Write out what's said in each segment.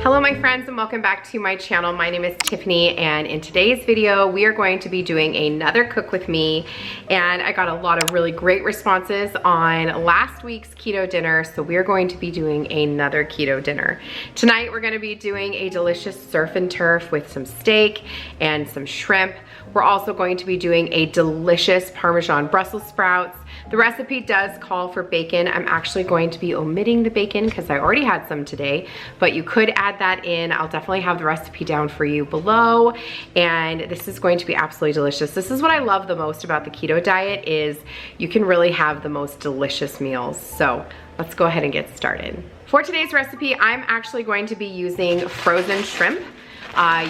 Hello my friends and welcome back to my channel. My name is Tiffany and in today's video we are going to be doing another cook with me, and I got a lot of really great responses on last week's keto dinner, so we are going to be doing another keto dinner. Tonight we're going to be doing a delicious surf and turf with some steak and some shrimp. We're also going to be doing a delicious Parmesan Brussels sprouts. The recipe does call for bacon. I'm actually going to be omitting the bacon because I already had some today, but you could add that in. I'll definitely have the recipe down for you below, and this is going to be absolutely delicious. This is what I love the most about the keto diet, is you can really have the most delicious meals. So let's go ahead and get started. For today's recipe, I'm actually going to be using frozen shrimp.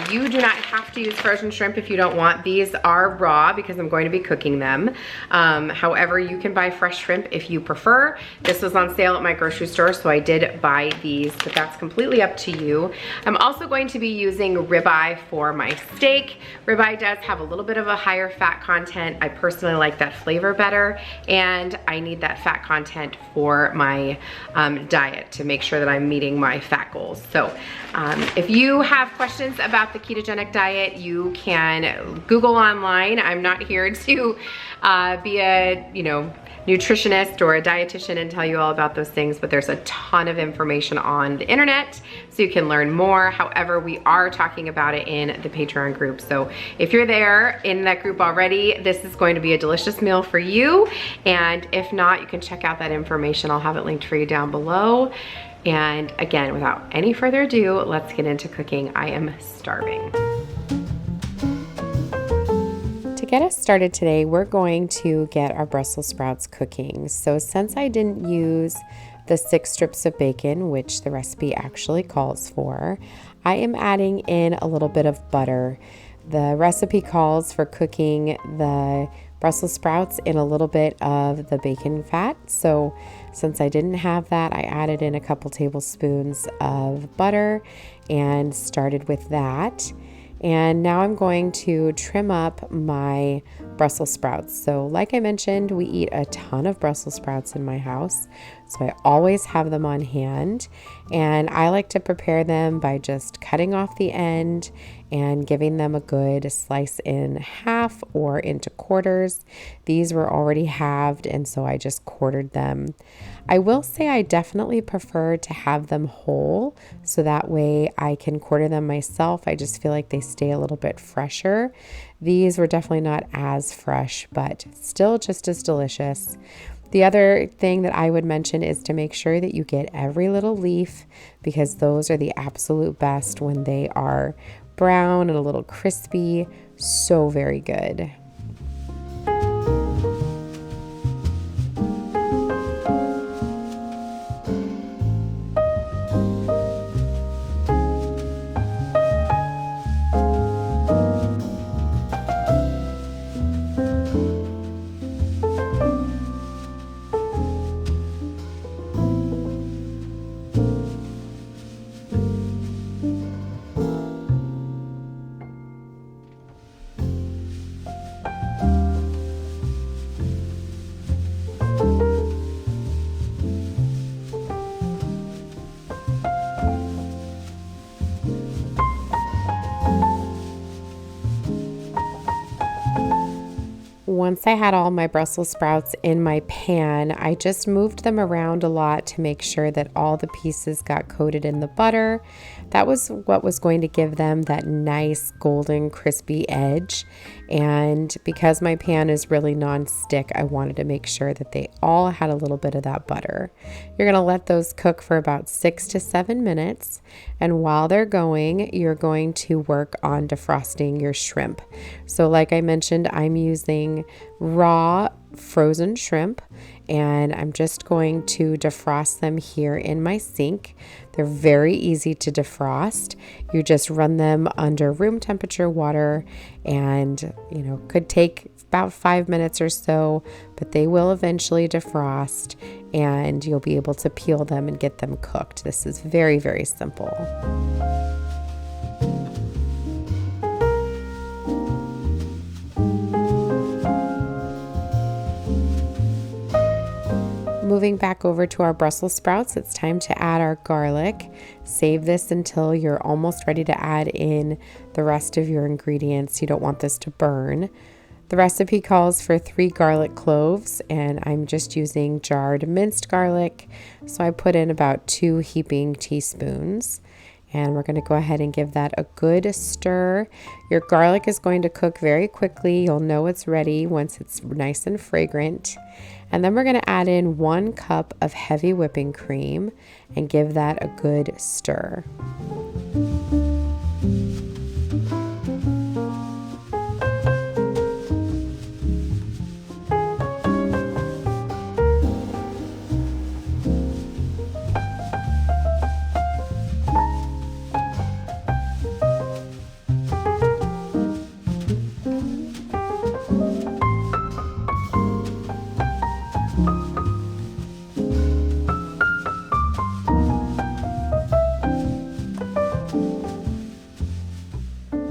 You do not have to use frozen shrimp if you don't want. These are raw because I'm going to be cooking them. However, you can buy fresh shrimp if you prefer. This was on sale at my grocery store, so I did buy these, but that's completely up to you. I'm also going to be using ribeye for my steak. Ribeye does have a little bit of a higher fat content. I personally like that flavor better, and I need that fat content for my diet to make sure that I'm meeting my fat goals. So if you have questions about the ketogenic diet, you can Google online. I'm not here to be a nutritionist or a dietitian and tell you all about those things, but there's a ton of information on the internet so you can learn more. However, we are talking about it in the Patreon group, so if you're there in that group already, this is going to be a delicious meal for you, and if not, you can check out that information. I'll have it linked for you down below. And again, without any further ado, let's get into cooking. I am starving. To get us started today, we're going to get our Brussels sprouts cooking. So since I didn't use the 6 strips of bacon, which the recipe actually calls for, I am adding in a little bit of butter. The recipe calls for cooking the Brussels sprouts in a little bit of the bacon fat. So since I didn't have that, I added in a couple tablespoons of butter and started with that. And now I'm going to trim up my Brussels sprouts. So like I mentioned, we eat a ton of Brussels sprouts in my house, so I always have them on hand. And I like to prepare them by just cutting off the end and giving them a good slice in half or into quarters. These were already halved, and so I just quartered them. I will say I definitely prefer to have them whole, so that way I can quarter them myself. I just feel like they stay a little bit fresher. These were definitely not as fresh, but still just as delicious. The other thing that I would mention is to make sure that you get every little leaf, because those are the absolute best when they are brown and a little crispy. So very good. Once I had all my Brussels sprouts in my pan, I just moved them around a lot to make sure that all the pieces got coated in the butter. That was what was going to give them that nice golden crispy edge. And because my pan is really non-stick, I wanted to make sure that they all had a little bit of that butter. You're going to let those cook for about 6 to 7 minutes. And while they're going, you're going to work on defrosting your shrimp. So like I mentioned, I'm using raw frozen shrimp, and I'm just going to defrost them here in my sink. They're very easy to defrost. You just run them under room temperature water, and could take about 5 minutes or so, but they will eventually defrost and you'll be able to peel them and get them cooked. This is very, very simple. moving back over to our Brussels sprouts, it's time to add our garlic. Save this until you're almost ready to add in the rest of your ingredients. You don't want this to burn. The recipe calls for 3 garlic cloves, and I'm just using jarred minced garlic. So I put in about 2 heaping teaspoons. And we're going to go ahead and give that a good stir. Your garlic is going to cook very quickly. You'll know it's ready once it's nice and fragrant. And then we're going to add in 1 cup of heavy whipping cream and give that a good stir.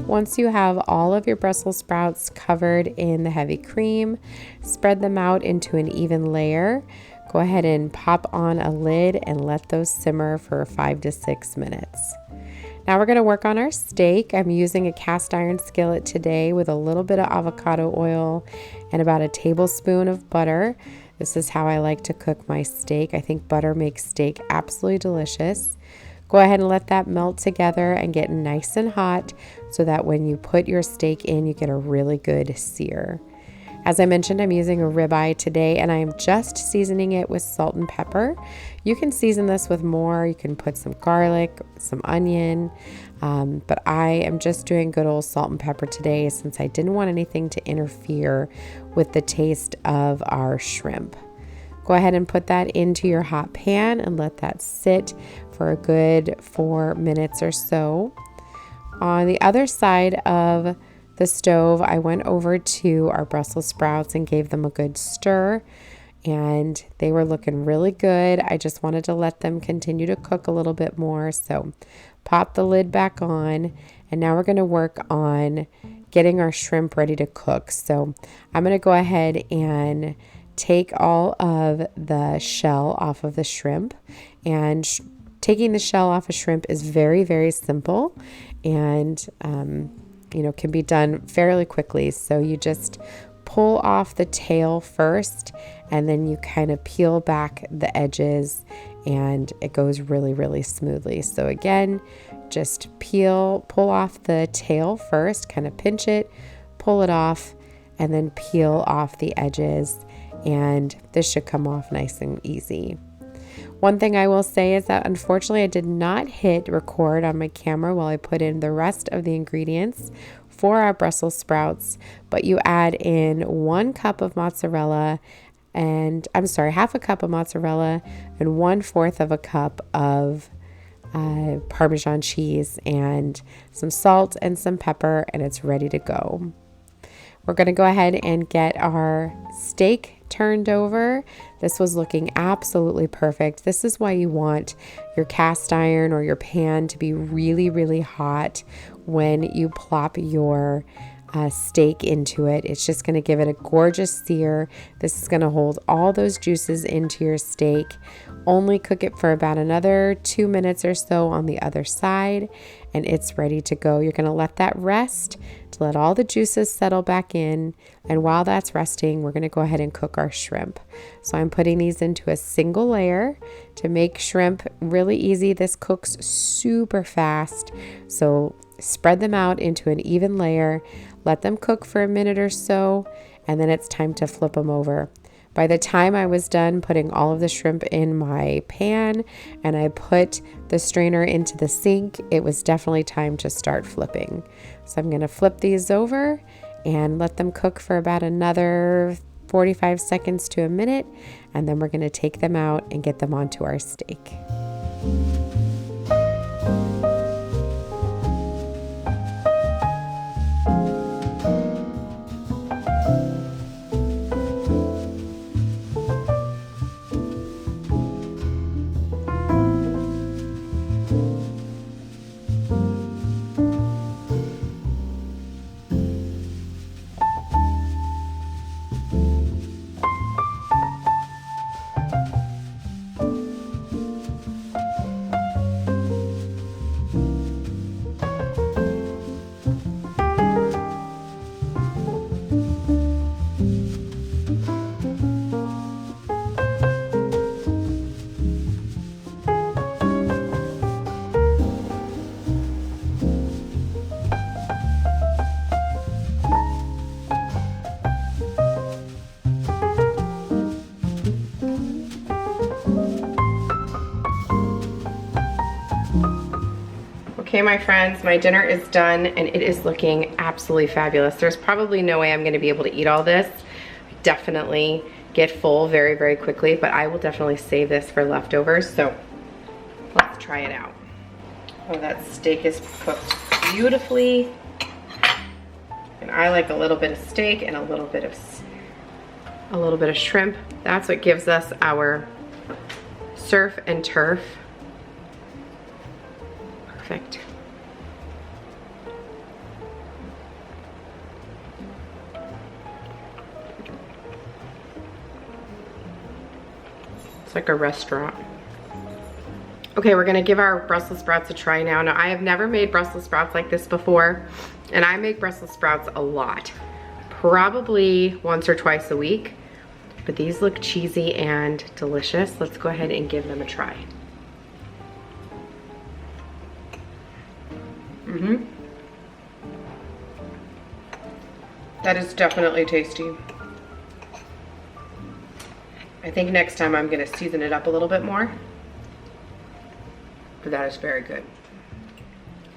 Once you have all of your Brussels sprouts covered in the heavy cream, spread them out into an even layer. Go ahead and pop on a lid and let those simmer for 5 to 6 minutes. Now we're going to work on our steak. I'm using a cast iron skillet today with a little bit of avocado oil and about a tablespoon of butter. This is how I like to cook my steak. I think butter makes steak absolutely delicious. Go ahead and let that melt together and get nice and hot so that when you put your steak in, you get a really good sear. As I mentioned, I'm using a ribeye today, and I am just seasoning it with salt and pepper. You can season this with more. You can put some garlic, some onion, but I am just doing good old salt and pepper today since I didn't want anything to interfere with the taste of our shrimp. Go ahead and put that into your hot pan and let that sit for a good 4 minutes or so. On the other side of the stove, I went over to our Brussels sprouts and gave them a good stir, and they were looking really good. I just wanted to let them continue to cook a little bit more, so pop the lid back on, and now we're going to work on getting our shrimp ready to cook. So I'm going to go ahead and take all of the shell off of the shrimp, and taking the shell off a shrimp is very, very simple and can be done fairly quickly. So you just pull off the tail first, and then you kind of peel back the edges, and it goes really, really smoothly. So again, just pull off the tail first, kind of pinch it, pull it off, and then peel off the edges, and this should come off nice and easy. One thing I will say is that unfortunately I did not hit record on my camera while I put in the rest of the ingredients for our Brussels sprouts, but you add in 1 cup of mozzarella half a cup of mozzarella and 1/4 of a cup of Parmesan cheese and some salt and some pepper, and it's ready to go. We're going to go ahead and get our steak turned over. This was looking absolutely perfect. This is why you want your cast iron or your pan to be really, really hot when you plop your steak into it. It's just going to give it a gorgeous sear. This is going to hold all those juices into your steak. Only cook it for about another 2 minutes or so on the other side, and it's ready to go. You're going to let that rest to let all the juices settle back in, and while that's resting, we're going to go ahead and cook our shrimp. So I'm putting these into a single layer to make shrimp really easy. This cooks super fast, so spread them out into an even layer, let them cook for a minute or so, and then it's time to flip them over. By the time I was done putting all of the shrimp in my pan and I put the strainer into the sink, it was definitely time to start flipping. So I'm going to flip these over and let them cook for about another 45 seconds to a minute, and then we're going to take them out and get them onto our steak. Okay, my friends, my dinner is done and it is looking absolutely fabulous. There's probably no way I'm gonna be able to eat all this. Definitely get full very, very quickly, but I will definitely save this for leftovers, so let's try it out. Oh, that steak is cooked beautifully. And I like a little bit of steak and a little bit of shrimp. That's what gives us our surf and turf. Perfect. It's like a restaurant. Okay, we're gonna give our Brussels sprouts a try now. Now, I have never made Brussels sprouts like this before, and I make Brussels sprouts a lot. Probably once or twice a week, but these look cheesy and delicious. Let's go ahead and give them a try. That is definitely tasty. I think next time I'm gonna season it up a little bit more, but that is very good.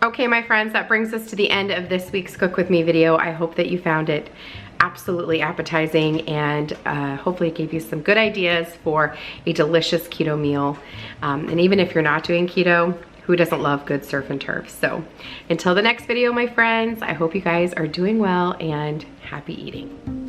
Okay, my friends, that brings us to the end of this week's Cook With Me video. I hope that you found it absolutely appetizing and hopefully it gave you some good ideas for a delicious keto meal. And even if you're not doing keto, who doesn't love good surf and turf? So until the next video, my friends, I hope you guys are doing well and happy eating.